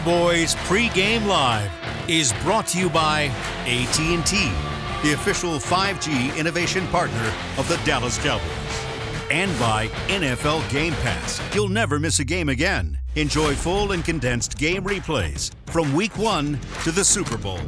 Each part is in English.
Cowboys Pregame Live is brought to you by AT&T, the official 5G innovation partner of the Dallas Cowboys. And by NFL Game Pass. You'll never miss a game again. Enjoy full and condensed game replays from Week 1 to the Super Bowl.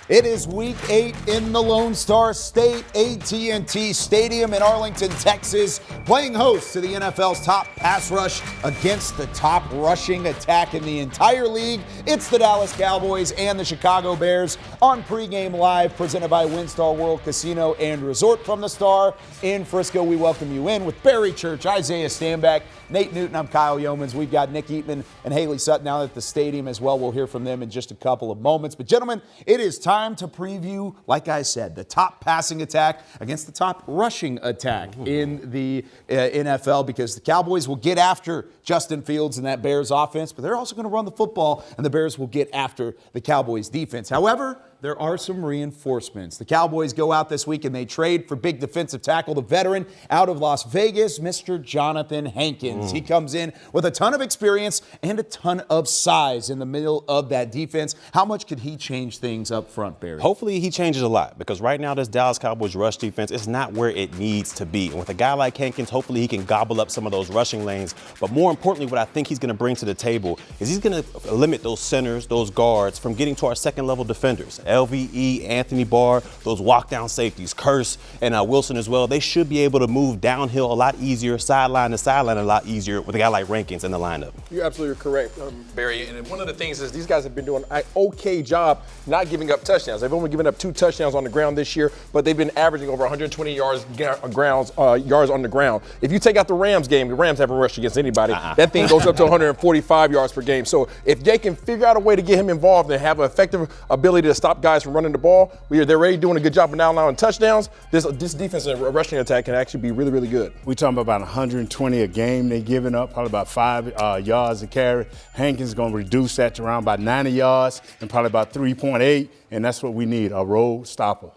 It is Week 8 in the Lone Star State, AT&T Stadium in Arlington, Texas, playing host to the NFL's top pass rush against the top rushing attack in the entire league. It's the Dallas Cowboys and the Chicago Bears on Pregame Live, presented by WinStar World Casino and Resort. From the Star in Frisco, we welcome you in with Barry Church, Isaiah Stanback, Nate Newton. I'm Kyle Yeomans. We've got Nick Eatman and Haley Sutton out at the stadium as well. We'll hear from them in just a couple of moments. But gentlemen, it is time to preview, like I said, the top passing attack against the top rushing attack in the NFL, because the Cowboys will get after Justin Fields and that Bears offense, but they're also going to run the football, and the Bears will get after the Cowboys defense. However, there are some reinforcements. The Cowboys go out this week and they trade for big defensive tackle, the veteran out of Las Vegas, Mr. Jonathan Hankins. He comes in with a ton of experience and a ton of size in the middle of that defense. How much could he change things up front, Barry? Hopefully he changes a lot, because right now this Dallas Cowboys rush defense is not where it needs to be. And with a guy like Hankins, hopefully he can gobble up some of those rushing lanes. But more importantly, what I think he's going to bring to the table is he's going to limit those centers, those guards, from getting to our second-level defenders. LVE, Anthony Barr, those walk-down safeties, Curse and Wilson as well. They should be able to move downhill a lot easier, sideline to sideline a lot easier with a guy like Hankins in the lineup. You're absolutely correct, Barry. And one of the things is these guys have been doing an okay job not giving up touchdowns. They've only given up 2 touchdowns on the ground this year, but they've been averaging over 120 yards on the ground. If you take out the Rams game, the Rams haven't rushed against anybody. That thing goes up to 145 yards per game. So if they can figure out a way to get him involved and have an effective ability to stop guys from running the ball, they're already doing a good job of now allowing touchdowns. This defensive rushing attack can actually be really, really good. We're talking about 120 a game they're giving up, probably about 5 yards a carry. Hankins is going to reduce that to around about 90 yards and probably about 3.8. And that's what we need, a road stopper.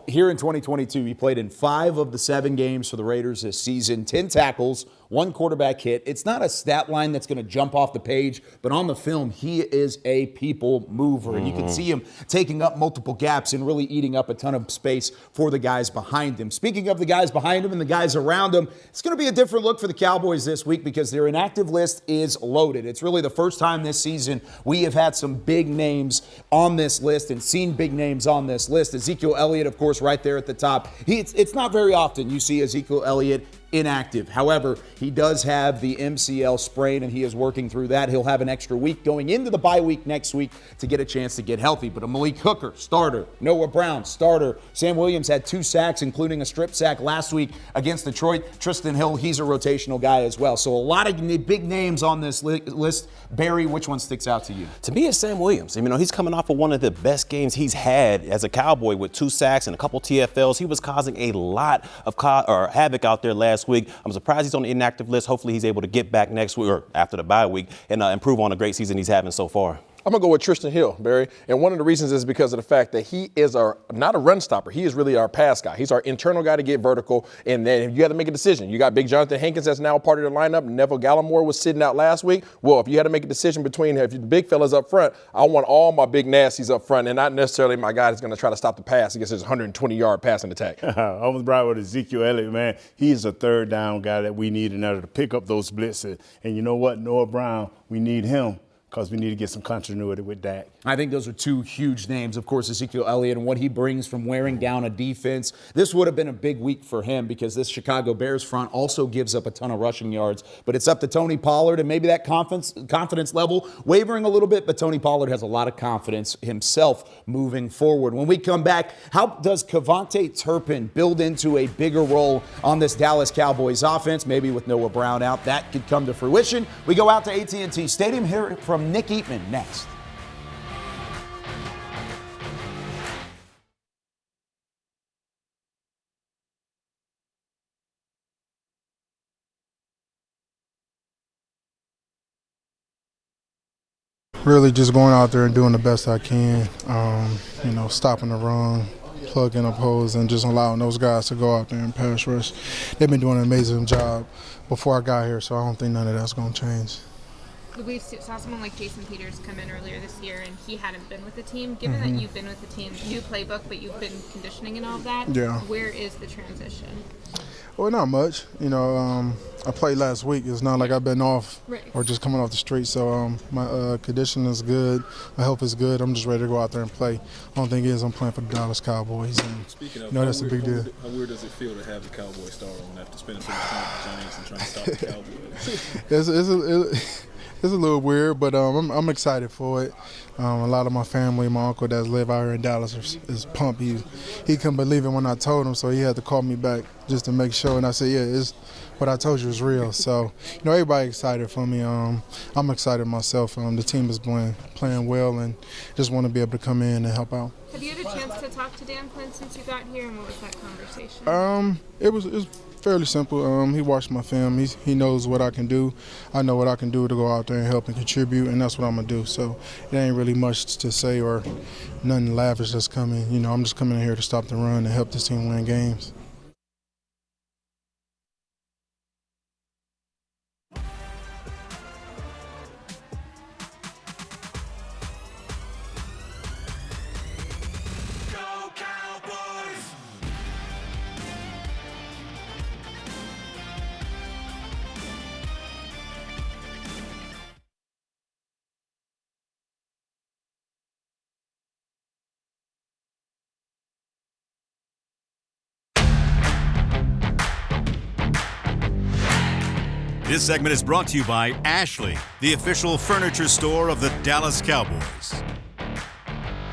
Here in 2022, he played in 5 of the 7 games for the Raiders this season, 10 tackles, 1 quarterback hit. It's not a stat line that's going to jump off the page, but on the film, he is a people mover. And you can see him taking up multiple gaps and really eating up a ton of space for the guys behind him. Speaking of the guys behind him and the guys around him, it's going to be a different look for the Cowboys this week because their inactive list is loaded. It's really the first time this season we have had some big names on this list and seen big names on this list. Ezekiel Elliott, of course, right there at the top. It's not very often you see Ezekiel Elliott inactive. However, he does have the MCL sprain, and he is working through that. He'll have an extra week going into the bye week next week to get a chance to get healthy. But a Malik Hooker, starter. Noah Brown, starter. Sam Williams had 2 sacks, including a strip sack last week against Detroit. Tristan Hill, he's a rotational guy as well. So a lot of big names on this list. Barry, which one sticks out to you? To me, it's Sam Williams. He's coming off of one of the best games he's had as a Cowboy with 2 sacks and a couple TFLs. He was causing a lot of havoc out there last week. I'm surprised he's on the inactive list. Hopefully he's able to get back next week or after the bye week and improve on the great season he's having so far. I'm going to go with Tristan Hill, Barry. And one of the reasons is because of the fact that he is not a run stopper. He is really our pass guy. He's our internal guy to get vertical. And then you got to make a decision. You got big Jonathan Hankins that's now part of the lineup. Neville Gallimore was sitting out last week. Well, if you had to make a decision between if the big fellas up front, I want all my big nasties up front and not necessarily my guy that's going to try to stop the pass against his 120-yard passing attack. I was right with Ezekiel Elliott, man. He's a third down guy that we need in order to pick up those blitzes. And you know what? Noah Brown, we need him, because we need to get some continuity with Dak. I think those are 2 huge names. Of course, Ezekiel Elliott and what he brings from wearing down a defense. This would have been a big week for him because this Chicago Bears front also gives up a ton of rushing yards. But it's up to Tony Pollard, and maybe that confidence level wavering a little bit, but Tony Pollard has a lot of confidence himself moving forward. When we come back, how does Kevontae Turpin build into a bigger role on this Dallas Cowboys offense? Maybe with Noah Brown out, that could come to fruition. We go out to AT&T Stadium, here from Nick Eatman next. Really just going out there and doing the best I can, stopping the run, plugging up holes, and just allowing those guys to go out there and pass rush. They've been doing an amazing job before I got here, so I don't think none of that's going to change. we saw someone like Jason Peters come in earlier this year, and he hadn't been with the team. Given that you've been with the team, new playbook, but you've been conditioning and all of that, where is the transition? Well, not much. I played last week. It's not like I've been off or just coming off the street. So my condition is good. My health is good. I'm just ready to go out there and play. Only thing is I'm playing for the Dallas Cowboys. And, speaking of, that's a big deal. How weird does it feel to have the Cowboys star on after spending so much time with the Giants and trying to stop the Cowboys? It's a little weird, but I'm excited for it. A lot of my family, my uncle that live out here in Dallas is pumped. He couldn't believe it when I told him, so he had to call me back just to make sure. And I said, it's what I told you is real. So, everybody excited for me. I'm excited myself. The team is playing well, and just want to be able to come in and help out. Have you had a chance to talk to Dan Quinn since you got here, and what was that conversation? It was fairly simple. He watched my film. He knows what I can do. I know what I can do to go out there and help and contribute, and that's what I'm going to do. So it ain't really much to say or nothing lavish that's coming. I'm just coming in here to stop the run and help this team win games. This segment is brought to you by Ashley, the official furniture store of the Dallas Cowboys.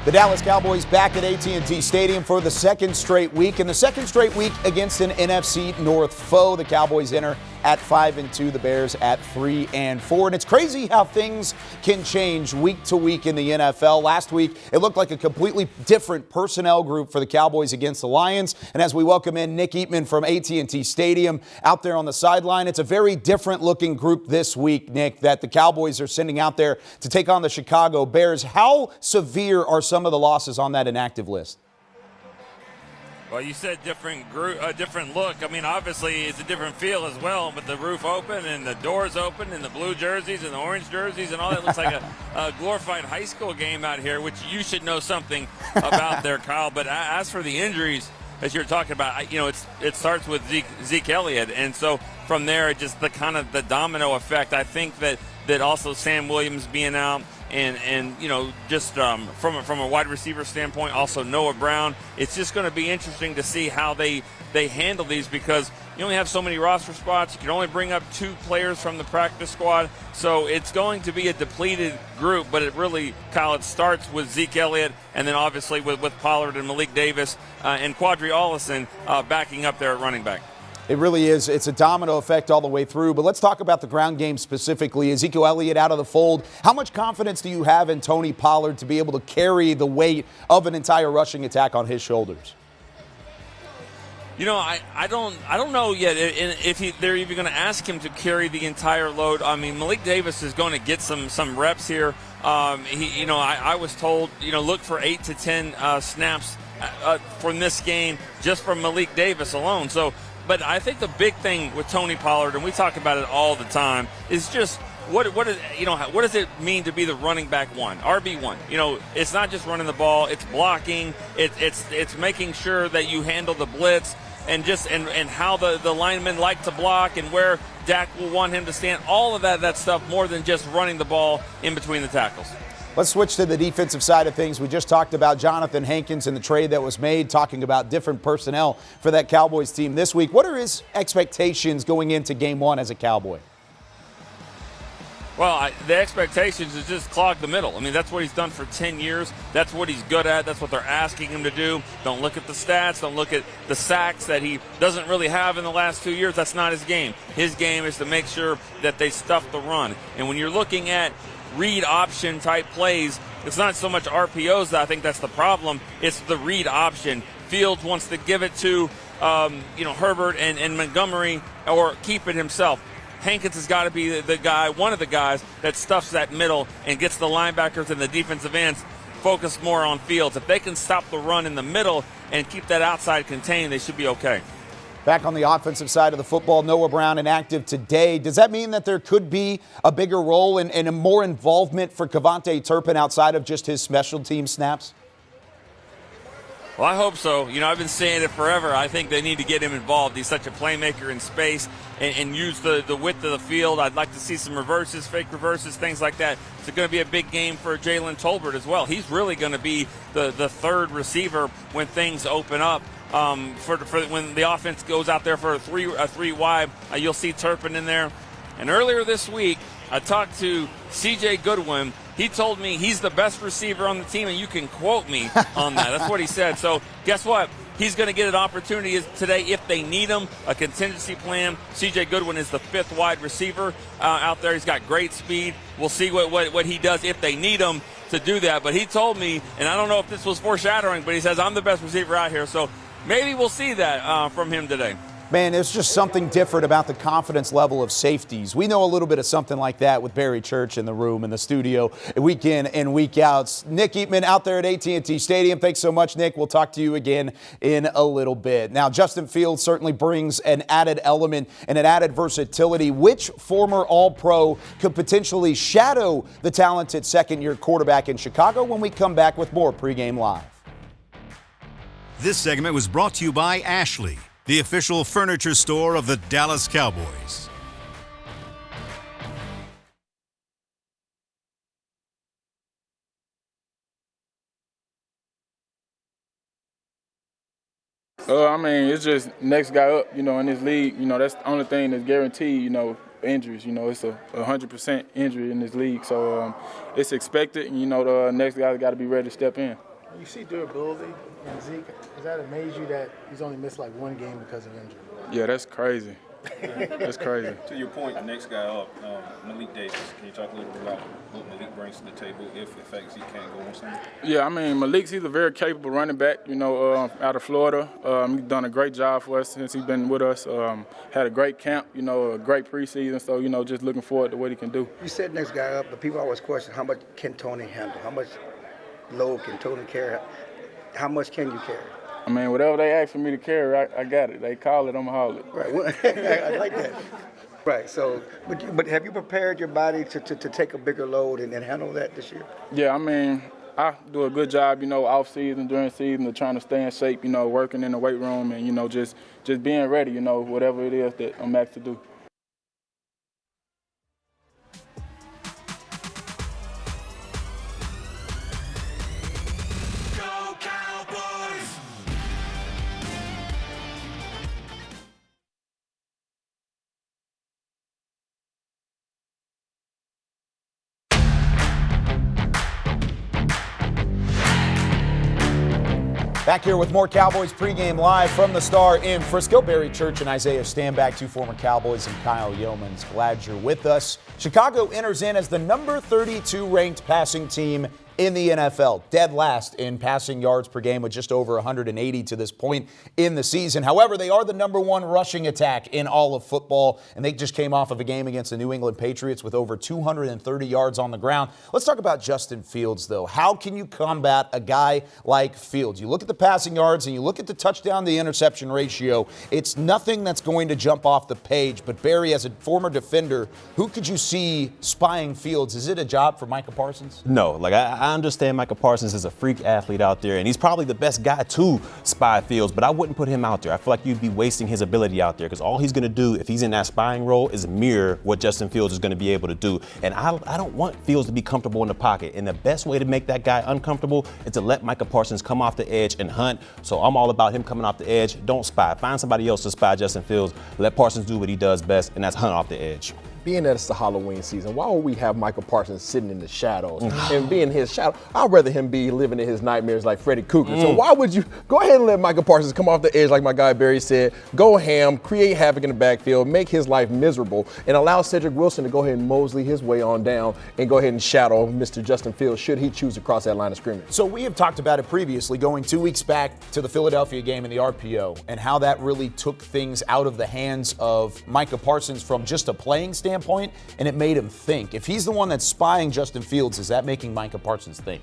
The Dallas Cowboys back at AT&T Stadium for the second straight week. And the second straight week against an NFC North foe. The Cowboys enter at 5-2, the Bears at 3-4. And it's crazy how things can change week to week in the NFL. Last week, it looked like a completely different personnel group for the Cowboys against the Lions. And as we welcome in Nick Eatman from AT&T Stadium out there on the sideline, it's a very different looking group this week, Nick, that the Cowboys are sending out there to take on the Chicago Bears. How severe are some of the losses on that inactive list? Well, you said different group, different look. I mean, obviously it's a different feel as well, but the roof open and the doors open and the blue jerseys and the orange jerseys and all that looks like a glorified high school game out here, which you should know something about there, Kyle. But as for the injuries, as you're talking about, it starts with Zeke Elliott, and so from there, just the kind of the domino effect. I think that also Sam Williams being out. And just from a wide receiver standpoint, also Noah Brown. It's just going to be interesting to see how they handle these, because you only have so many roster spots. You can only bring up 2 players from the practice squad. So it's going to be a depleted group, but Kyle, it starts with Zeke Elliott and then obviously with Pollard and Malik Davis and Quadri Allison backing up there at running back. It really is. It's a domino effect all the way through. But let's talk about the ground game specifically. Ezekiel Elliott out of the fold. How much confidence do you have in Tony Pollard to be able to carry the weight of an entire rushing attack on his shoulders? I don't know yet if they're even going to ask him to carry the entire load. I mean, Malik Davis is going to get some reps here. I was told, look for 8 to 10 snaps from this game just from Malik Davis alone. But I think the big thing with Tony Pollard, and we talk about it all the time, is just what does it mean to be the running back one, RB1? It's not just running the ball; it's blocking, it's making sure that you handle the blitz, and how the linemen like to block, and where Dak will want him to stand. All of that stuff, more than just running the ball in between the tackles. Let's switch to the defensive side of things. We just talked about Jonathan Hankins and the trade that was made, talking about different personnel for that Cowboys team this week. What are his expectations going into Game 1 as a Cowboy? Well, the expectations is just clog the middle. I mean, that's what he's done for 10 years. That's what he's good at. That's what they're asking him to do. Don't look at the stats. Don't look at the sacks that he doesn't really have in the last 2 years. That's not his game. His game is to make sure that they stuff the run. And when you're looking at read option type plays, it's not so much RPOs that I think that's the problem. It's the read option. Fields wants to give it to Herbert and Montgomery, or keep it himself. Hankins has got to be the guy, one of the guys that stuffs that middle and gets the linebackers and the defensive ends focused more on Fields. If they can stop the run in the middle and keep that outside contained, they should be okay. Back on the offensive side of the football, Noah Brown inactive today. Does that mean that there could be a bigger role and a more involvement for Kevontae Turpin outside of just his special team snaps? Well, I hope so. I've been saying it forever. I think they need to get him involved. He's such a playmaker in space and use the width of the field. I'd like to see some reverses, fake reverses, things like that. It's going to be a big game for Jalen Tolbert as well. He's really going to be the third receiver when things open up. For when the offense goes out there for a three wide, you'll see Turpin in there. And earlier this week, I talked to C.J. Goodwin. He told me he's the best receiver on the team, and you can quote me on that. That's what he said. So guess what? He's going to get an opportunity today if they need him, a contingency plan. C.J. Goodwin is the fifth wide receiver out there. He's got great speed. We'll see what he does if they need him to do that. But he told me, and I don't know if this was foreshadowing, but he says, I'm the best receiver out here. So maybe we'll see that from him today. Man, there's just something different about the confidence level of safeties. We know a little bit of something like that with Barry Church in the room, in the studio, week in and week out. Nick Eatman out there at AT&T Stadium. Thanks so much, Nick. We'll talk to you again in a little bit. Now, Justin Fields certainly brings an added element and an added versatility. Which former All-Pro could potentially shadow the talented second-year quarterback in Chicago? When we come back with more Pregame Live. This segment was brought to you by Ashley, the official furniture store of the Dallas Cowboys. It's just next guy up, in this league. That's the only thing that's guaranteed, injuries. It's a 100% injury in this league. So it's expected, and, the next guy's got to be ready to step in. You see durability in Zeke. Does that amaze you that he's only missed like one game because of injury? Yeah, that's crazy. That's crazy. To your point, the next guy up, Malik Davis. Can you talk a little bit about what Malik brings to the table if, in fact, he can't go on Sunday? Yeah, Malik's he's a very capable running back, out of Florida. He's done a great job for us since he's been with us. Had a great camp, a great preseason. So, just looking forward to what he can do. You said next guy up, but people always question how much can Tony handle? How much load can Tony carry? How much can you carry? Whatever they ask for me to carry, I got it. They call it, I'm going to haul it. Right. I like that. Right. So, but have you prepared your body to take a bigger load and handle that this year? Yeah, I do a good job, off season, during season, of trying to stay in shape, working in the weight room and, just being ready, whatever it is that I'm asked to do. Back here with more Cowboys pregame live from the Star in Frisco. Barry Church and Isaiah Stanback, two former Cowboys, and Kyle Yeomans. Glad you're with us. Chicago enters in as the number 32 ranked passing team in the NFL, dead last in passing yards per game with just over 180 to this point in the season. However, they are the number one rushing attack in all of football, and they just came off of a game against the New England Patriots with over 230 yards on the ground. Let's talk about Justin Fields, though. How can you combat a guy like Fields? You look at the passing yards and you look at the touchdown to interception ratio. It's nothing that's going to jump off the page. But Barry, as a former defender, who could you see spying Fields? Is it a job for Micah Parsons? No, I understand Micah Parsons is a freak athlete out there, and he's probably the best guy to spy Fields, but I wouldn't put him out there. I feel like you'd be wasting his ability out there because all he's going to do if he's in that spying role is mirror what Justin Fields is going to be able to do. And I don't want Fields to be comfortable in the pocket, and the best way to make that guy uncomfortable is to let Micah Parsons come off the edge and hunt. So I'm all about him coming off the edge. Don't spy. Find somebody else to spy Justin Fields. Let Parsons do what he does best, and that's hunt off the edge. Being that it's the Halloween season, why would we have Michael Parsons sitting in the shadows and being his shadow? I'd rather him be living in his nightmares like Freddy Krueger. So why would you go ahead and let Michael Parsons come off the edge like my guy Barry said, go ham, create havoc in the backfield, make his life miserable, and allow Cedric Wilson to go ahead and mosey his way on down and go ahead and shadow Mr. Justin Fields should he choose to cross that line of scrimmage. So we have talked about it previously, going 2 weeks back to the Philadelphia game in the RPO and how that really took things out of the hands of Micah Parsons from just a playing standpoint standpoint, and it made him think. If he's the one that's spying Justin Fields, is that making Micah Parsons think?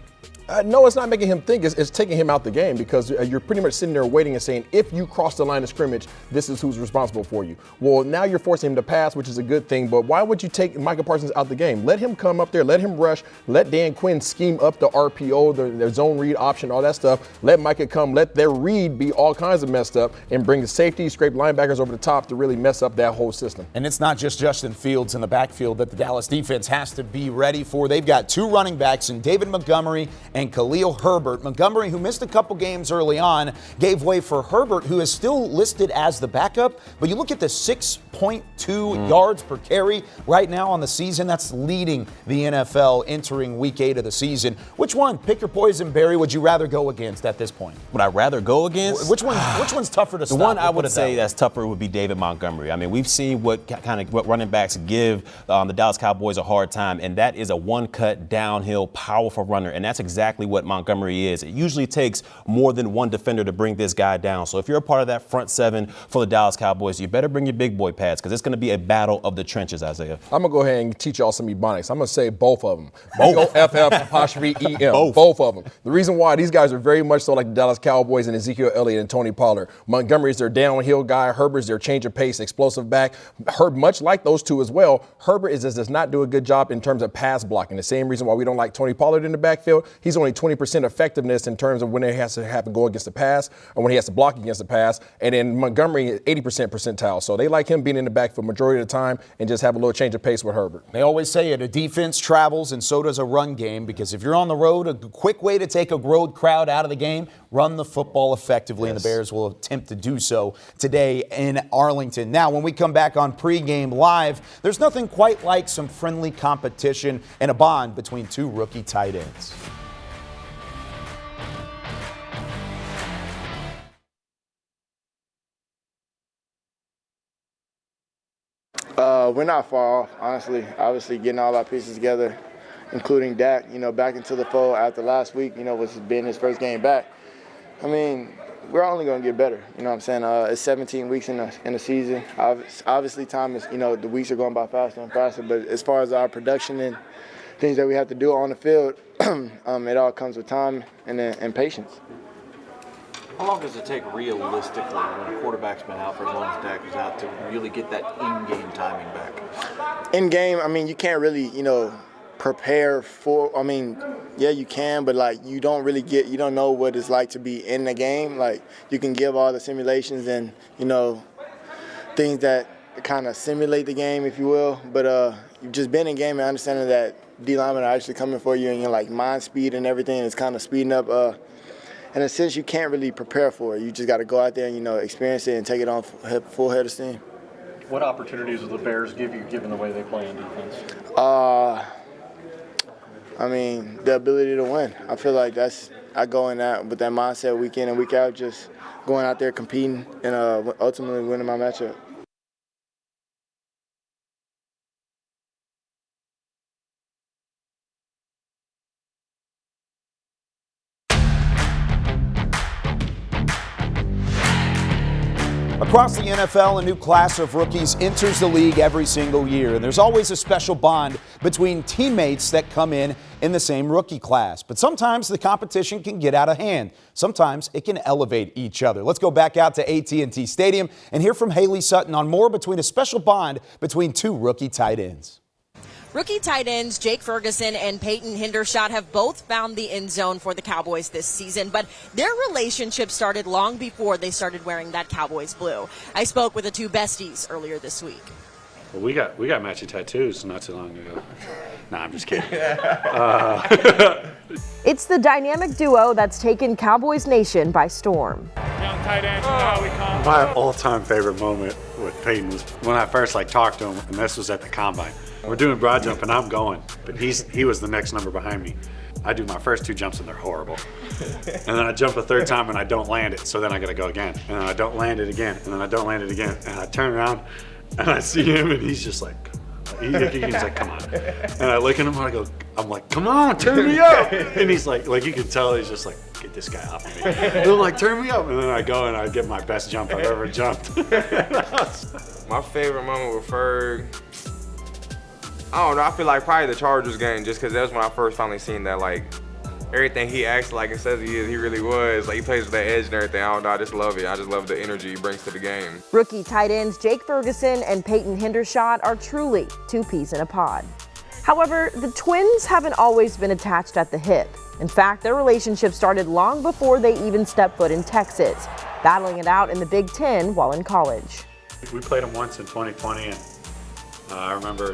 No, it's not making him think. It's taking him out the game because you're pretty much sitting there waiting and saying, if you cross the line of scrimmage, this is who's responsible for you. Well, now you're forcing him to pass, which is a good thing, but why would you take Micah Parsons out the game? Let him come up there, let him rush, let Dan Quinn scheme up the RPO, the zone read option, all that stuff. Let Micah come, let their read be all kinds of messed up, and bring the safety, scrape linebackers over the top to really mess up that whole system. And it's not just Justin Fields in the backfield that the Dallas defense has to be ready for. They've got 2 running backs in David Montgomery and Khalil Herbert. Montgomery, who missed a couple games early on, gave way for Herbert, who is still listed as the backup. But you look at the 6.2 yards per carry right now on the season. That's leading the NFL entering week 8 of the season. Which one, pick your poison, Barry, would you rather go against at this point? Would I rather go against? Which one's tougher to stop? The one I would say that's tougher would be David Montgomery. I mean, we've seen what running backs give the Dallas Cowboys a hard time, and that is a one-cut, downhill, powerful runner, and that's exactly what Montgomery is. It usually takes more than one defender to bring this guy down. So if you're a part of that front 7 for the Dallas Cowboys, you better bring your big boy pads because it's going to be a battle of the trenches, Isaiah. I'm going to go ahead and teach y'all some ebonics. I'm going to say both of them. B-O-F-F'-E-M. Both of them. The reason why these guys are very much so like the Dallas Cowboys and Ezekiel Elliott and Tony Pollard. Montgomery is their downhill guy. Herbert's their change of pace, explosive back. Much like those two as well, Herbert does not do a good job in terms of pass blocking. The same reason why we don't like Tony Pollard in the backfield. He's only 20% effectiveness in terms of when he has to have to go against the pass or when he has to block against the pass. And then Montgomery, 80% percentile. So they like him being in the back for the majority of the time and just have a little change of pace with Herbert. They always say it, a defense travels and so does a run game, because if you're on the road, a quick way to take a road crowd out of the game, run the football effectively, and the Bears will attempt to do so today in Arlington. Now, when we come back on Pregame Live, there's nothing quite like some friendly competition and a bond between 2 rookie tight ends. We're not far off, honestly. Obviously, getting all our pieces together, including Dak, back into the fold after last week, was being his first game back. I mean, we're only going to get better. You know what I'm saying? It's 17 weeks in the season. Obviously, time is, the weeks are going by faster and faster. But as far as our production and things that we have to do on the field, it all comes with time and patience. How long does it take realistically when a quarterback's been out for as long as Dak is out to really get that in-game timing back? In-game, you can't really, prepare for, yeah, you can, but you don't know what it's like to be in the game. You can give all the simulations and, things that kind of simulate the game, if you will. But you've just been in game and understanding that D linemen are actually coming for you and your mind speed and everything is kind of speeding up. In a sense, you can't really prepare for it. You just got to go out there and, experience it and take it on full head of steam. What opportunities do the Bears give you, given the way they play on defense? The ability to win. I feel like I go in that with that mindset week in and week out, just going out there competing and ultimately winning my matchup. Across the NFL, a new class of rookies enters the league every single year, and there's always a special bond between teammates that come in the same rookie class. But sometimes the competition can get out of hand. Sometimes it can elevate each other. Let's go back out to AT&T Stadium and hear from Haley Sutton on more between a special bond between 2 rookie tight ends. Rookie tight ends Jake Ferguson and Peyton Hendershot have both found the end zone for the Cowboys this season, but their relationship started long before they started wearing that Cowboys blue. I spoke with the 2 besties earlier this week. Well, we got matching tattoos not too long ago. Nah, I'm just kidding. It's the dynamic duo that's taken Cowboys Nation by storm. Young tight end, how we come. My all-time favorite moment with Peyton was when I first talked to him, and this was at the combine. We're doing broad jump and I'm going, but he was the next number behind me. I do my first 2 jumps and they're horrible. And then I jump a 3rd time and I don't land it, so then I gotta go again. And then I don't land it again, and then I don't land it again. And I turn around and I see him and he's just like, he's like, come on. And I look at him and I'm like, come on, turn me up. And he's like you can tell he's just like, get this guy off of me. And I'm like, turn me up. And then I go and I get my best jump I've ever jumped. My favorite moment with Ferg, I don't know. I feel like probably the Chargers game, just because that was when I first finally seen that, like, everything he acts like and says he is, he really was. Like, he plays with that edge and everything. I don't know. I just love it. I just love the energy he brings to the game. Rookie tight ends Jake Ferguson and Peyton Hendershot are truly two peas in a pod. However, the twins haven't always been attached at the hip. In fact, their relationship started long before they even stepped foot in Texas, battling it out in the Big Ten while in college. We played them once in 2020, and I remember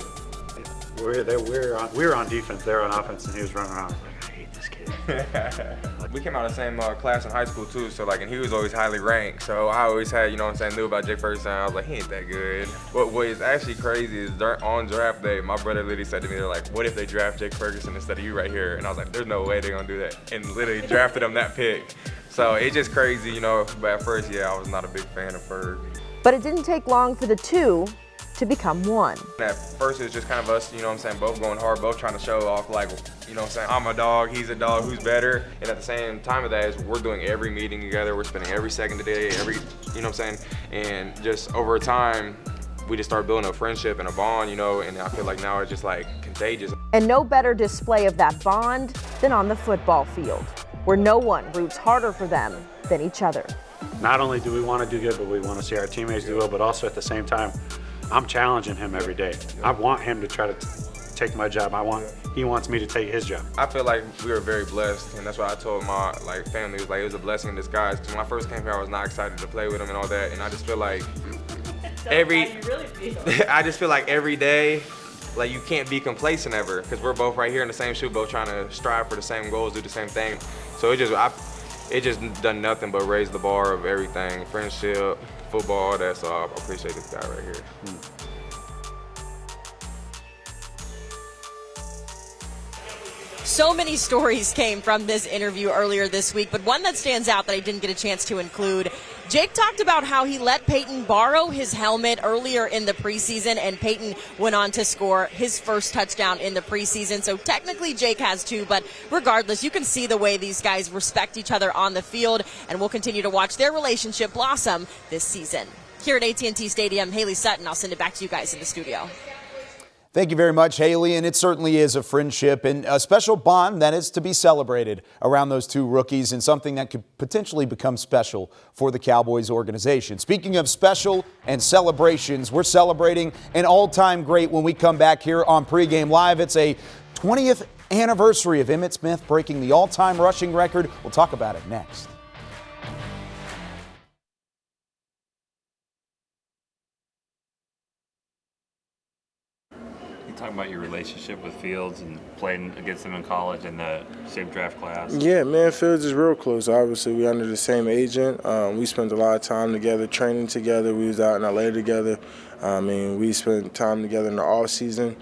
we were on defense, they were on offense, and he was running around. I hate this kid. We came out of the same class in high school too, so like, and he was always highly ranked. So I always had, you know what I'm saying, knew about Jake Ferguson. I was like, he ain't that good. But what is actually crazy is on draft day, my brother literally said to me, they're like, what if they draft Jake Ferguson instead of you right here? And I was like, there's no way they're gonna do that. And literally drafted him that pick. So it's just crazy, you know. But at first, yeah, I was not a big fan of Ferg. But it didn't take long for the two to become one. At first, it was just kind of us, you know what I'm saying, both going hard, both trying to show off, like, you know what I'm saying, I'm a dog, he's a dog, who's better? And at the same time of that is we're doing every meeting together, we're spending every second of the day, you know what I'm saying? And just over time, we just started building a friendship and a bond, you know, and I feel like now it's just like contagious. And no better display of that bond than on the football field, where no one roots harder for them than each other. Not only do we want to do good, but we want to see our teammates do well, but also at the same time, I'm challenging him every day. I want him to try to take my job. He wants me to take his job. I feel like we were very blessed, and that's why I told my family, it was a blessing in disguise. Because when I first came here, I was not excited to play with him and all that, and I just feel like every day, like, you can't be complacent ever, because we're both right here in the same shoe, both trying to strive for the same goals, do the same thing. So it just done nothing but raise the bar of everything, friendship, football, that's all. I appreciate this guy right here. So many stories came from this interview earlier this week, but one that stands out that I didn't get a chance to include. Jake talked about how he let Peyton borrow his helmet earlier in the preseason, and Peyton went on to score his first touchdown in the preseason. So technically Jake has two, but regardless, you can see the way these guys respect each other on the field, and we'll continue to watch their relationship blossom this season. Here at AT&T Stadium, Haley Sutton, I'll send it back to you guys in the studio. Thank you very much, Haley, and it certainly is a friendship and a special bond that is to be celebrated around those two rookies, and something that could potentially become special for the Cowboys organization. Speaking of special and celebrations, we're celebrating an all-time great when we come back here on Pregame Live. It's a 20th anniversary of Emmitt Smith breaking the all-time rushing record. We'll talk about it next. Talking about your relationship with Fields and playing against him in college in the same draft class. Yeah, man, Fields is real close. Obviously, we're under the same agent. We spent a lot of time together, training together. We was out in LA together. We spent time together in the off season.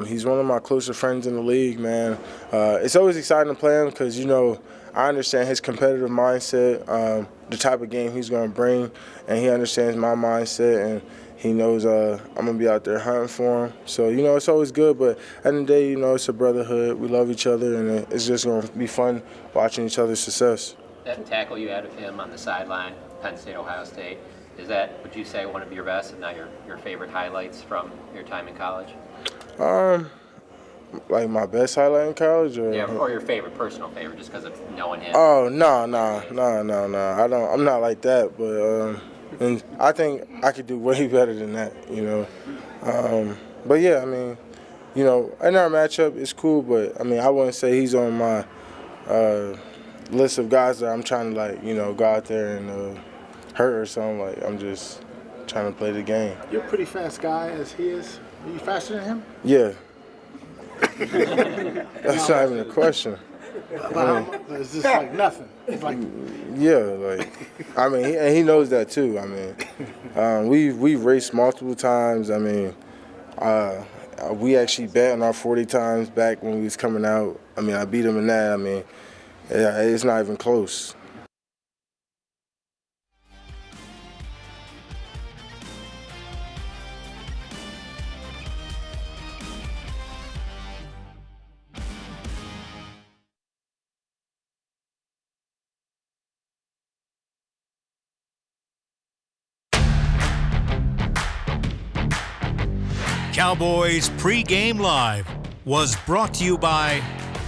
He's one of my closer friends in the league, man. It's always exciting to play him because, you know, I understand his competitive mindset, the type of game he's going to bring, and he understands my mindset, and he knows I'm going to be out there hunting for him. So, you know, it's always good. But at the end of the day, you know, it's a brotherhood. We love each other, and it's just going to be fun watching each other's success. That tackle you had of him on the sideline, Penn State, Ohio State, is that, would you say, one of your best, and not your favorite highlights from your time in college? Like my best highlight in college? Or your favorite, personal favorite, just because of knowing him? Oh, no. I'm not like that, but and I think I could do way better than that, you know. But yeah, I mean, you know, in our matchup, it's cool, but I mean, I wouldn't say he's on my list of guys that I'm trying to, like, you know, go out there and hurt or something. Like, I'm just trying to play the game. You're a pretty fast guy as he is. Are you faster than him? Yeah. That's not even a question. It's just like nothing. It's like, yeah, like, I mean, he knows that too. I mean, we've raced multiple times. I mean, we actually bet on our 40 times back when we was coming out. I mean, I beat him in that. I mean, it's not even close. Cowboys Pregame Live was brought to you by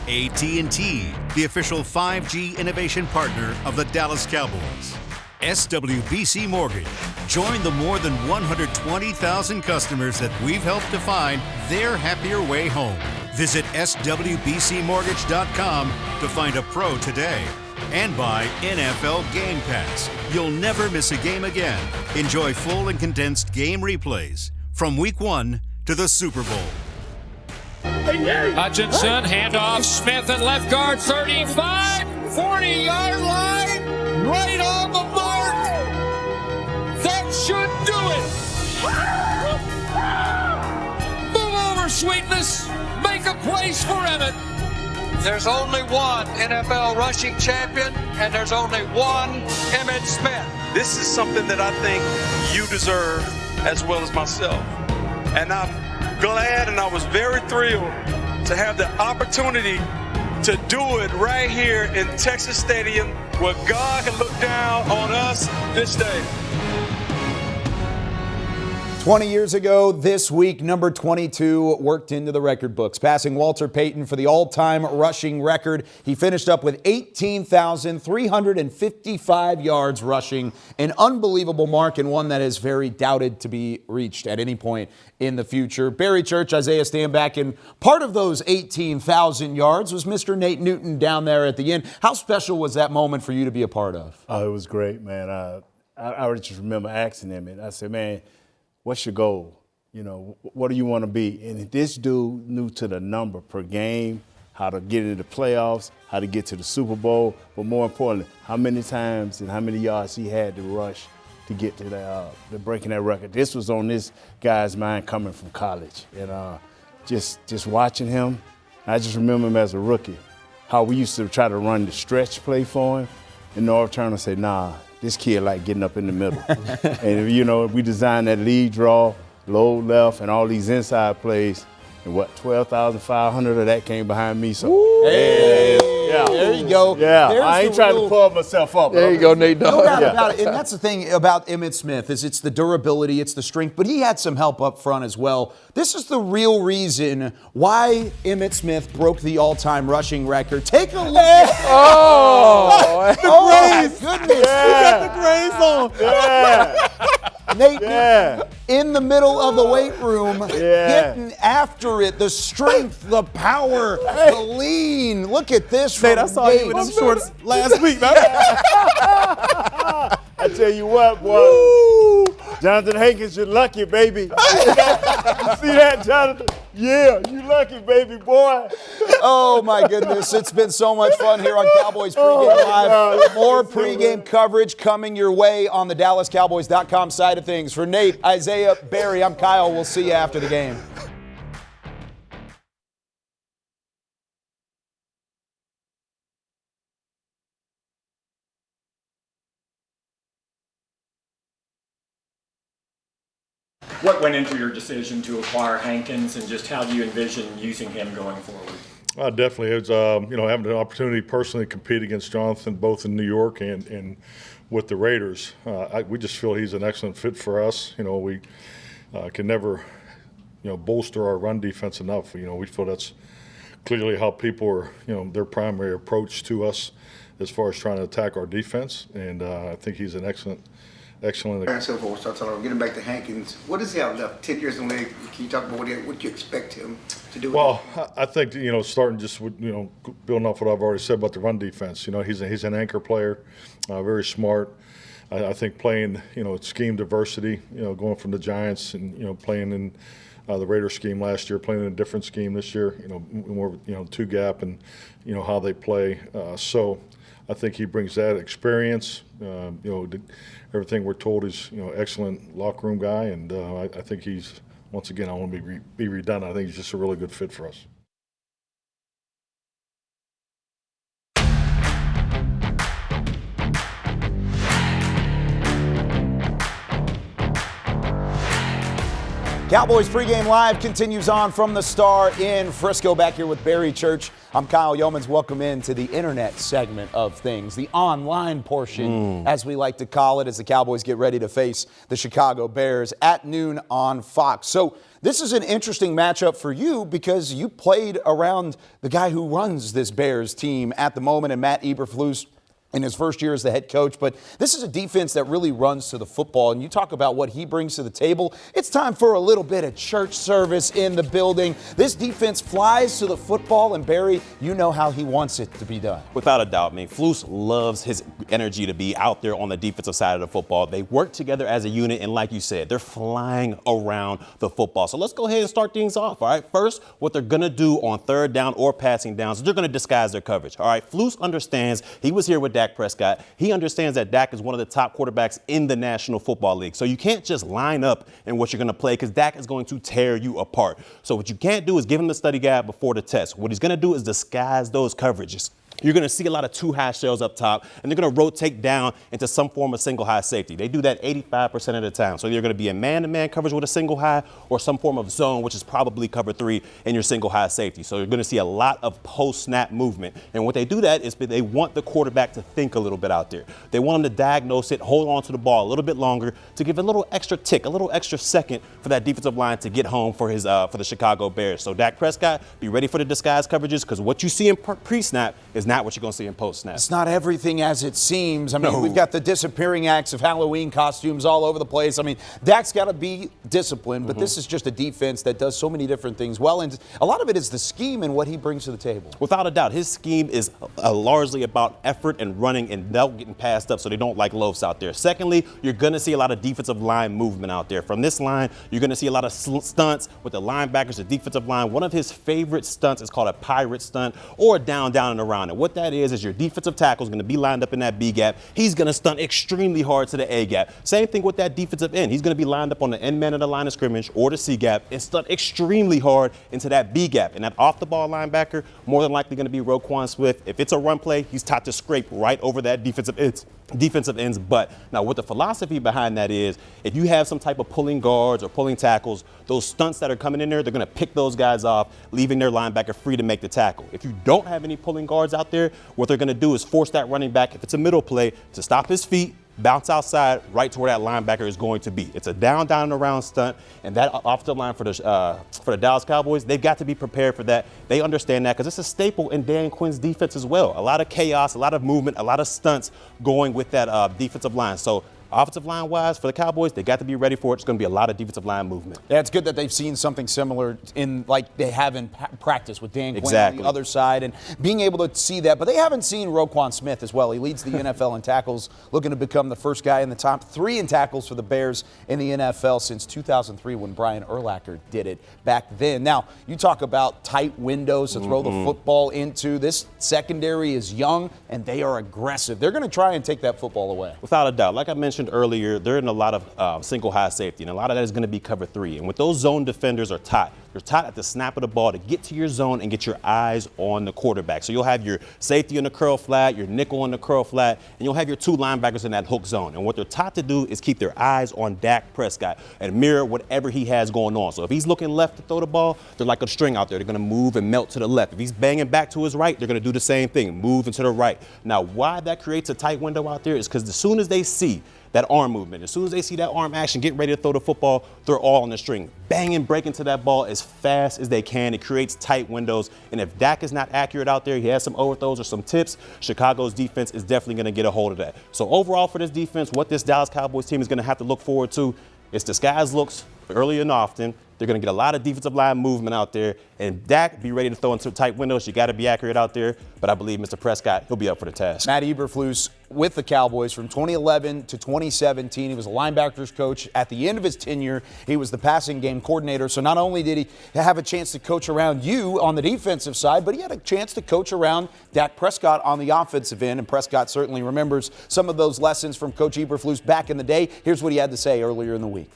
AT&T, the official 5G innovation partner of the Dallas Cowboys. SWBC Mortgage. Join the more than 120,000 customers that we've helped to find their happier way home. Visit swbcmortgage.com to find a pro today. And by NFL Game Pass. You'll never miss a game again. Enjoy full and condensed game replays from Week 1 to the Super Bowl. Hutchinson, handoff, Smith at left guard, 35, 40-yard line, right on the mark. That should do it. Move over, Sweetness. Make a place for Emmitt. There's only one NFL rushing champion, and there's only one Emmitt Smith. This is something that I think you deserve as well as myself. And I'm glad and I was very thrilled to have the opportunity to do it right here in Texas Stadium where God can look down on us this day. 20 years ago this week, number 22 worked into the record books, passing Walter Payton for the all-time rushing record. He finished up with 18,355 yards rushing, an unbelievable mark and one that is very doubted to be reached at any point in the future. Barry Church, Isaiah Stanback, and part of those 18,000 yards was Mr. Nate Newton down there at the end. How special was that moment for you to be a part of? Oh, it was great, man. I just remember asking him, and I said, man, what's your goal? You know, what do you want to be? And this dude knew to the number per game, how to get into the playoffs, how to get to the Super Bowl, but more importantly, how many times and how many yards he had to rush to get to the breaking that record. This was on this guy's mind coming from college. And just watching him, I just remember him as a rookie, how we used to try to run the stretch play for him, and Norv Turner said, nah, this kid like getting up in the middle. And, you know, we designed that lead draw, low left, and all these inside plays. And what, 12,500 of that came behind me. So, yeah. There you go. Yeah, There's I ain't trying to pull myself up. There you go, Nate. No doubt about it. And that's the thing about Emmitt Smith is it's the durability, it's the strength, but he had some help up front as well. This is the real reason why Emmitt Smith broke the all-time rushing record. Take a look at Oh, my goodness. Yeah. You got the grays on. Yeah. Nate Yeah. in the middle of the weight room, getting after it, the strength, the power, the lean. Look at this. Nate, I saw you with them shorts last week, man. I tell you what, boy. Woo. Jonathan Hankins, you're lucky, baby. You see that, Jonathan? Yeah, you lucky, baby boy. Oh, my goodness. It's been so much fun here on Cowboys Pregame Live. More pregame coverage coming your way on the DallasCowboys.com side of things. For Nate, Isaiah, Barry, I'm Kyle. We'll see you after the game. What went into your decision to acquire Hankins, and just how do you envision using him going forward? Definitely. It was, having an opportunity personally to compete against Jonathan both in New York and with the Raiders. We just feel he's an excellent fit for us. You know, we can never, bolster our run defense enough. You know, we feel that's clearly how people are, their primary approach to us as far as trying to attack our defense. And I think he's an excellent. Getting back to Hankins, what does he have left? 10 years in the league. Can you talk about what you expect him to do? Well, I think starting just with building off what I've already said about the run defense. He's an anchor player, very smart. I think playing scheme diversity. Going from the Giants and playing in the Raiders scheme last year, playing in a different scheme this year. More two gap and how they play. So I think he brings that experience. Everything we're told is, excellent locker room guy, and I think he's, once again, I want to be redundant. I think he's just a really good fit for us. Cowboys Pregame Live continues on from the Star in Frisco. Back here with Barry Church, I'm Kyle Yeomans. Welcome into the internet segment of things, the online portion, as we like to call it, as the Cowboys get ready to face the Chicago Bears at noon on Fox. So this is an interesting matchup for you because you played around the guy who runs this Bears team at the moment, and Matt Eberflus in his first year as the head coach. But this is a defense that really runs to the football, and you talk about what he brings to the table. It's time for a little bit of church service in the building. This defense flies to the football, and Barry, you know how he wants it to be done. Without a doubt, I mean, Flus loves his energy to be out there on the defensive side of the football. They work together as a unit, and like you said, they're flying around the football. So let's go ahead and start things off, all right? First, what they're going to do on third down or passing downs is they're going to disguise their coverage, all right? Flus understands. He was here with Dak Prescott. He understands that Dak is one of the top quarterbacks in the National Football League. So you can't just line up in what you're going to play because Dak is going to tear you apart. So what you can't do is give him the study guide before the test. What he's going to do is disguise those coverages. You're going to see a lot of two high shells up top, and they're going to rotate down into some form of single high safety. They do that 85% of the time. So you're going to be in man-to-man coverage with a single high or some form of zone, which is probably cover 3 in your single high safety. So you're going to see a lot of post-snap movement. And what they do that is they want the quarterback to think a little bit out there. They want him to diagnose it, hold on to the ball a little bit longer to give a little extra tick, a little extra second for that defensive line to get home for the Chicago Bears. So Dak Prescott, be ready for the disguise coverages because what you see in pre-snap is not what you're going to see in post-snap. It's not everything as it seems. I mean, we've got the disappearing acts of Halloween costumes all over the place. I mean, Dak's got to be disciplined, but this is just a defense that does so many different things well, and a lot of it is the scheme and what he brings to the table. Without a doubt, his scheme is largely about effort and running and not getting passed up so they don't like loafs out there. Secondly, you're going to see a lot of defensive line movement out there. From this line, you're going to see a lot of stunts with the linebackers, the defensive line. One of his favorite stunts is called a pirate stunt or a down, and around. And what that is your defensive tackle is going to be lined up in that B gap. He's going to stunt extremely hard to the A gap. Same thing with that defensive end. He's going to be lined up on the end man of the line of scrimmage or the C gap and stunt extremely hard into that B gap. And that off the ball linebacker, more than likely going to be Roquan Swift. If it's a run play, he's taught to scrape right over that defensive end's butt. Now, what the philosophy behind that is, if you have some type of pulling guards or pulling tackles, those stunts that are coming in there, they're going to pick those guys off, leaving their linebacker free to make the tackle. If you don't have any pulling guards out there, what they're going to do is force that running back, if it's a middle play, to stop his feet, bounce outside right to where that linebacker is going to be. It's a down, and around stunt, and that offensive line for the Dallas Cowboys, they've got to be prepared for that. They understand that because it's a staple in Dan Quinn's defense as well. A lot of chaos, a lot of movement, a lot of stunts going with that defensive line. So offensive line-wise, for the Cowboys, they got to be ready for it. It's going to be a lot of defensive line movement. Yeah, it's good that they've seen something similar in like they have in practice with Dan Quinn on the other side and being able to see that. But they haven't seen Roquan Smith as well. He leads the NFL in tackles, looking to become the first guy in the top 3 in tackles for the Bears in the NFL since 2003 when Brian Urlacher did it back then. Now, you talk about tight windows to throw the football into. This secondary is young, and they are aggressive. They're going to try and take that football away. Without a doubt. Like I mentioned earlier, they're in a lot of single high safety, and a lot of that is going to be cover 3. And with those zone defenders are taught, they're taught at the snap of the ball to get to your zone and get your eyes on the quarterback. So you'll have your safety in the curl flat, your nickel in the curl flat, and you'll have your 2 linebackers in that hook zone. And what they're taught to do is keep their eyes on Dak Prescott and mirror whatever he has going on. So if he's looking left to throw the ball, they're like a string out there. They're going to move and melt to the left. If he's banging back to his right, they're going to do the same thing, move into the right. Now, why that creates a tight window out there is because as soon as they see that arm movement, as soon as they see that arm action, getting ready to throw the football, they're all on the string. Bang and break into that ball as fast as they can. It creates tight windows. And if Dak is not accurate out there, he has some overthrows or some tips, Chicago's defense is definitely going to get a hold of that. So overall for this defense, what this Dallas Cowboys team is going to have to look forward to is disguise looks early and often. They're going to get a lot of defensive line movement out there. And Dak, be ready to throw into tight windows. You got to be accurate out there. But I believe Mr. Prescott, he'll be up for the task. Matt Eberflus with the Cowboys from 2011 to 2017. He was a linebackers coach. At the end of his tenure, he was the passing game coordinator. So not only did he have a chance to coach around you on the defensive side, but he had a chance to coach around Dak Prescott on the offensive end. And Prescott certainly remembers some of those lessons from Coach Eberflus back in the day. Here's what he had to say earlier in the week.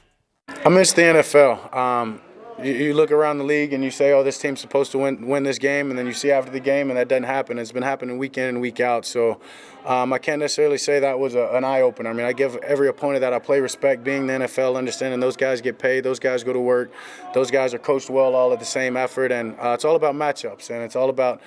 I miss the NFL. You look around the league and you say, oh, this team's supposed to win this game, and then you see after the game and that doesn't happen. It's been happening week in and week out. So I can't necessarily say that was an eye-opener. I mean, I give every opponent that I play respect, being the NFL, understanding those guys get paid, those guys go to work, those guys are coached well, all at the same effort, and it's all about matchups, and it's all about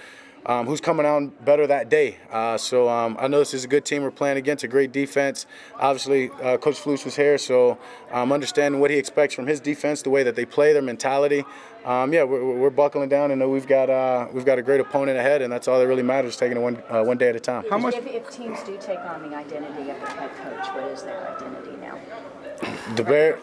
who's coming out better that day. So I know this is a good team we're playing against, a great defense. Obviously, Coach Flus was here, so understanding what he expects from his defense, the way that they play, their mentality. We're buckling down and know we've got a great opponent ahead, and that's all that really matters, taking it one day at a time. How much? If teams do take on the identity of their head coach, what is their identity now? The Bears.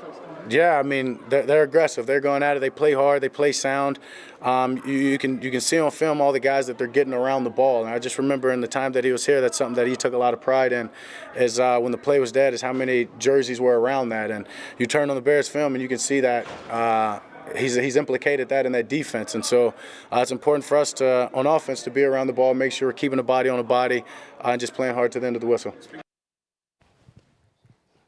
Yeah, I mean, they're aggressive. They're going at it. They play hard. They play sound. You can see on film all the guys that they're getting around the ball. And I just remember in the time that he was here, that's something that he took a lot of pride in, is when the play was dead, is how many jerseys were around that. And you turn on the Bears film and you can see that he's implicated that in that defense. And so it's important for us to, on offense, to be around the ball, make sure we're keeping the body on the body, and just playing hard to the end of the whistle.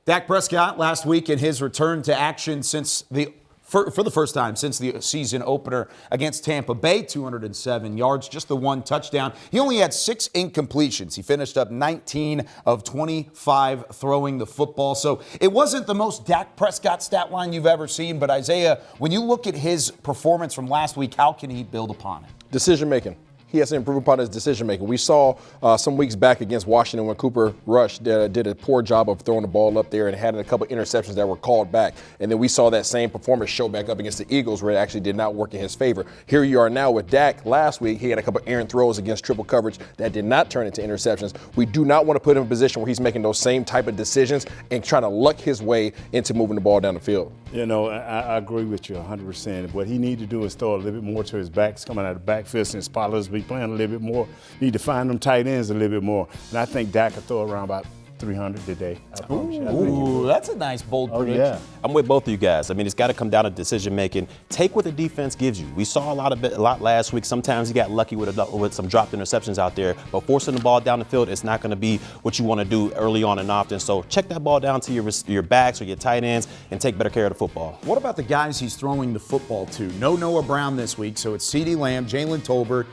Dak Prescott last week in his return to action for the first time since the season opener against Tampa Bay, 207 yards, just the one touchdown. He only had 6 incompletions. He finished up 19 of 25 throwing the football. So it wasn't the most Dak Prescott stat line you've ever seen, but Isaiah, when you look at his performance from last week, how can he build upon it? Decision making. He has to improve upon his decision making. We saw some weeks back against Washington when Cooper Rush did a poor job of throwing the ball up there and had a couple interceptions that were called back. And then we saw that same performance show back up against the Eagles where it actually did not work in his favor. Here you are now with Dak. Last week he had a couple errant throws against triple coverage that did not turn into interceptions. We do not want to put him in a position where he's making those same type of decisions and trying to luck his way into moving the ball down the field. You know, I agree with you 100%. What he needs to do is throw a little bit more to his backs coming out of the backfield since Pollard's be playing a little bit more. Need to find them tight ends a little bit more. And I think Dak could throw around about 300 today. Ooh, that's a nice bold prediction. Yeah. I'm with both of you guys. I mean, it's got to come down to decision making. Take what the defense gives you. We saw a lot last week. Sometimes he got lucky with some dropped interceptions out there, but forcing the ball down the field, it's not going to be what you want to do early on and often. So check that ball down to your backs or your tight ends and take better care of the football. What about the guys he's throwing the football to? No Noah Brown this week, so it's CeeDee Lamb, Jalen Tolbert.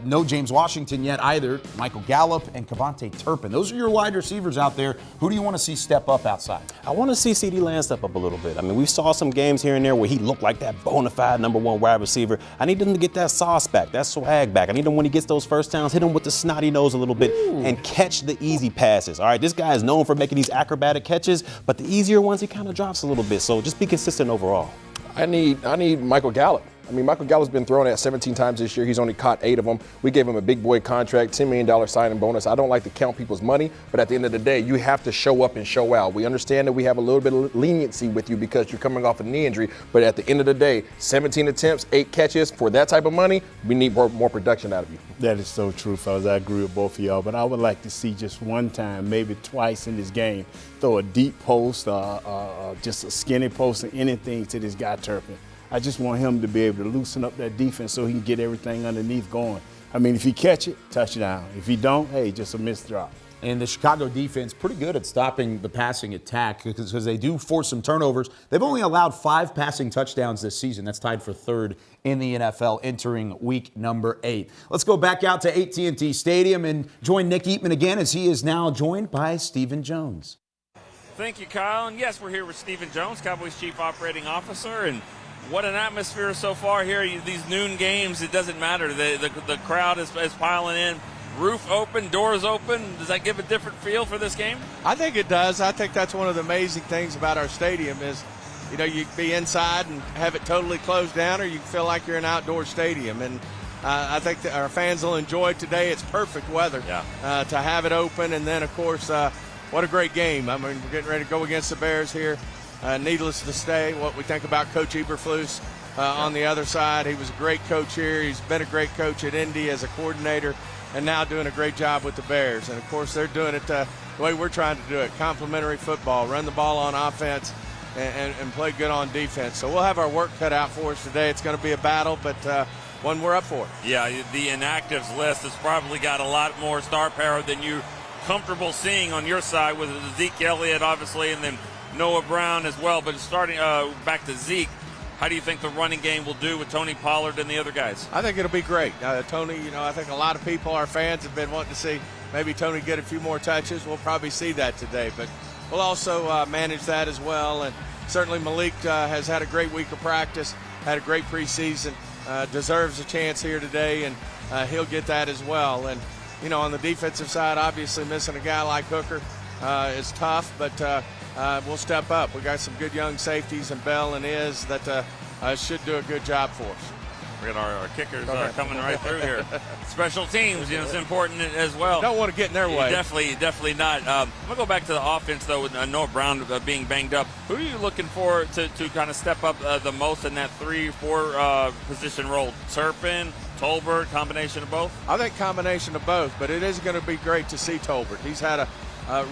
No James Washington yet either. Michael Gallup and Kevontae Turpin. Those are your wide receivers out there. Who do you want to see step up outside? I want to see CeeDee Lamb step up a little bit. I mean, we saw some games here and there where he looked like that bona fide number 1 wide receiver. I need him to get that sauce back, that swag back. I need him when he gets those first downs, hit him with the snotty nose a little bit and catch the easy passes. All right, this guy is known for making these acrobatic catches, but the easier ones he kind of drops a little bit. So just be consistent overall. I need Michael Gallup. I mean, Michael Gallup's been thrown at 17 times this year. He's only caught 8 of them. We gave him a big boy contract, $10 million signing bonus. I don't like to count people's money, but at the end of the day, you have to show up and show out. We understand that we have a little bit of leniency with you because you're coming off a knee injury, but at the end of the day, 17 attempts, 8 catches, for that type of money, we need more production out of you. That is so true, fellas. I agree with both of y'all, but I would like to see just one time, maybe twice in this game, throw a deep post, just a skinny post or anything to this guy Turpin. I just want him to be able to loosen up that defense so he can get everything underneath going. I mean, if he catch it, touchdown. If he don't, hey, just a missed drop. And the Chicago defense pretty good at stopping the passing attack because they do force some turnovers. They've only allowed 5 passing touchdowns this season. That's tied for 3rd in the NFL entering week number 8. Let's go back out to AT&T Stadium and join Nick Eatman again as he is now joined by Stephen Jones. Thank you, Kyle. And yes, we're here with Stephen Jones, Cowboys Chief Operating Officer. And what an atmosphere so far here. These noon games, it doesn't matter. The crowd is piling in. Roof open, doors open. Does that give a different feel for this game? I think it does. I think that's one of the amazing things about our stadium is, you know, you can be inside and have it totally closed down, or you can feel like you're in an outdoor stadium. And I think that our fans will enjoy it today. It's perfect weather to have it open. And then, of course, what a great game. I mean, we're getting ready to go against the Bears here. Needless to say, what we think about Coach Eberflus on the other side. He was a great coach here. He's been a great coach at Indy as a coordinator and now doing a great job with the Bears. And, of course, they're doing it the way we're trying to do it, complementary football, run the ball on offense and play good on defense. So we'll have our work cut out for us today. It's going to be a battle, but one we're up for. Yeah, the inactives list has probably got a lot more star power than you're comfortable seeing on your side with Zeke Elliott, obviously, and then Noah Brown as well. But starting back to Zeke, how do you think the running game will do with Tony Pollard and the other guys? I think it'll be great. Tony, you know, I think a lot of people, our fans, have been wanting to see maybe Tony get a few more touches. We'll probably see that today, but we'll also manage that as well. And certainly Malik has had a great week of practice, had a great preseason, deserves a chance here today. And he'll get that as well. And, on the defensive side, obviously missing a guy like Hooker is tough, but we'll step up. We got some good young safeties in Bell and Iz that should do a good job for us. We got our kickers coming right through here. Special teams, it's important as well. Don't want to get in their way. Definitely not. I'm going to go back to the offense, though, with Noah Brown being banged up. Who are you looking for to kind of step up the most in that 3-4 position role? Turpin, Tolbert, combination of both? I think combination of both, but it is going to be great to see Tolbert. He's had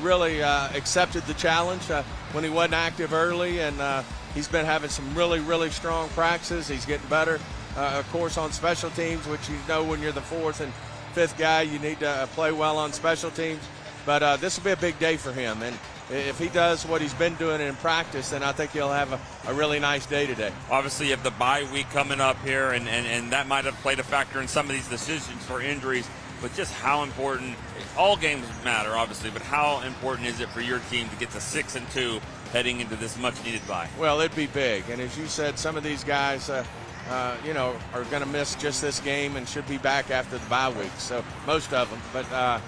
really accepted the challenge when he wasn't active early, and he's been having some really, really strong practices. He's getting better. Of course, on special teams, which when you're the fourth and fifth guy, you need to play well on special teams. But this will be a big day for him. And if he does what he's been doing in practice, then I think he'll have a really nice day today. Obviously, you have the bye week coming up here, and that might have played a factor in some of these decisions for injuries. But just how important, all games matter, obviously, but how important is it for your team to get to 6-2 heading into this much-needed bye? Well, it'd be big. And as you said, some of these guys are going to miss just this game and should be back after the bye week. So most of them. But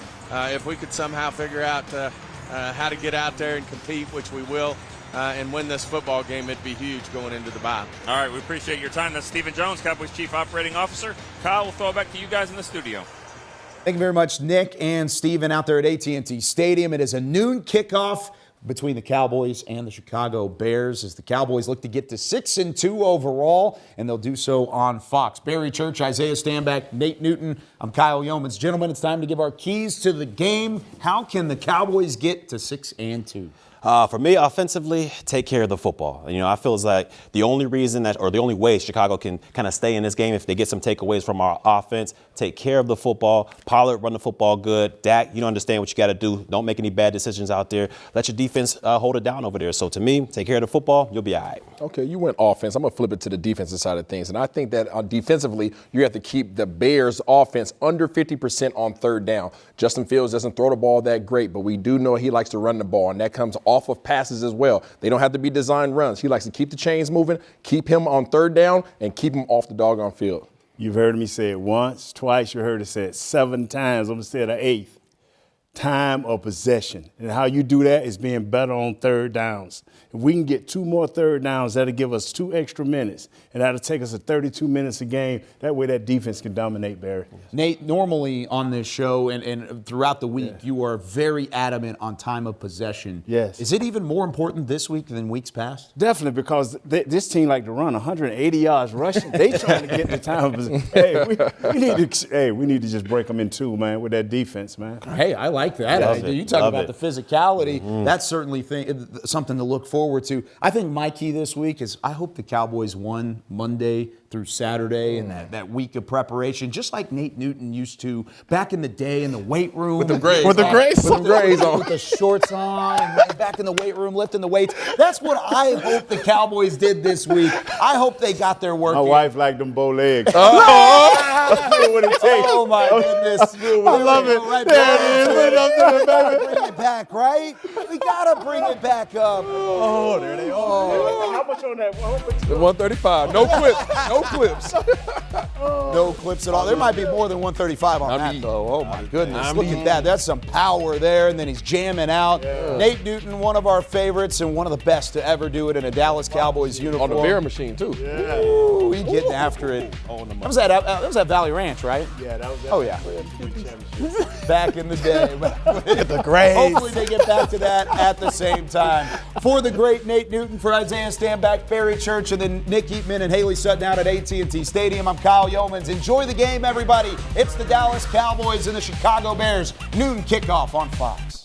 if we could somehow figure out how to get out there and compete, which we will, and win this football game, it'd be huge going into the bye. All right, we appreciate your time. That's Stephen Jones, Cowboys Chief Operating Officer. Kyle, we'll throw it back to you guys in the studio. Thank you very much, Nick and Steven out there at AT&T Stadium. It is a noon kickoff between the Cowboys and the Chicago Bears as the Cowboys look to get to 6-2 overall, and they'll do so on Fox. Barry Church, Isaiah Stanback, Nate Newton. I'm Kyle Yeomans. Gentlemen, it's time to give our keys to the game. How can the Cowboys get to 6-2? For me, offensively, take care of the football. I feel like the only reason or the only way Chicago can kind of stay in this game if they get some takeaways from our offense, take care of the football. Pollard, run the football good. Dak, you understand what you got to do. Don't make any bad decisions out there. Let your defense hold it down over there. So to me, take care of the football. You'll be all right. Okay, you went offense. I'm going to flip it to the defensive side of things. And I think that defensively, you have to keep the Bears' offense under 50% on third down. Justin Fields doesn't throw the ball that great, but we do know he likes to run the ball, and that comes off of passes as well. They don't have to be designed runs. He likes to keep the chains moving, keep him on third down, and keep him off the doggone field. You've heard me say it once, twice. You heard it said 7 times. I'm going to say it an 8th. Time of possession. And how you do that is being better on third downs. If we can get 2 more third downs, that'll give us 2 extra minutes, and that'll take us to 32 minutes a game. That way that defense can dominate, Barry. Nate, normally on this show and throughout the week, you are very adamant on time of possession. Yes. Is it even more important this week than weeks past? Definitely, because this team like to run 180 yards rushing. They trying to get the time of possession. We need to just break them in 2, man, with that defense, man. Hey, I like that. You talk about the physicality. Mm-hmm. That's certainly something to look forward to. I think my key this week is I hope the Cowboys won Monday through Saturday and that week of preparation, just like Nate Newton used to back in the day in the weight room. With the grays on. With the shorts on, and back in the weight room lifting the weights. That's what I hope the Cowboys did this week. I hope they got their work My in. wife liked them bow legs. What it takes. Oh, my goodness. I love it. Right there it is. We gotta bring it back, right? We gotta bring it back up. Oh, there they are. How much on that? 135. No clips. No clips. No clips at all. There might be more than 135 on that, though. Oh, my goodness. Look at that. That's some power there, and then he's jamming out. Yeah. Nate Newton, one of our favorites and one of the best to ever do it in a Dallas Cowboys uniform. On the bear machine, too. Yeah. Ooh, he's getting after it. That was at Valley Ranch, right? Yeah, that was that. Oh, yeah. Back in the day. The Grays. Hopefully they get back to that at the same time. For the great Nate Newton, for Isaiah Stanback, Barry Church, and then Nick Eatman and Haley Sutton out at AT&T Stadium, I'm Kyle Yeomans. Enjoy the game, everybody. It's the Dallas Cowboys and the Chicago Bears. Noon kickoff on Fox.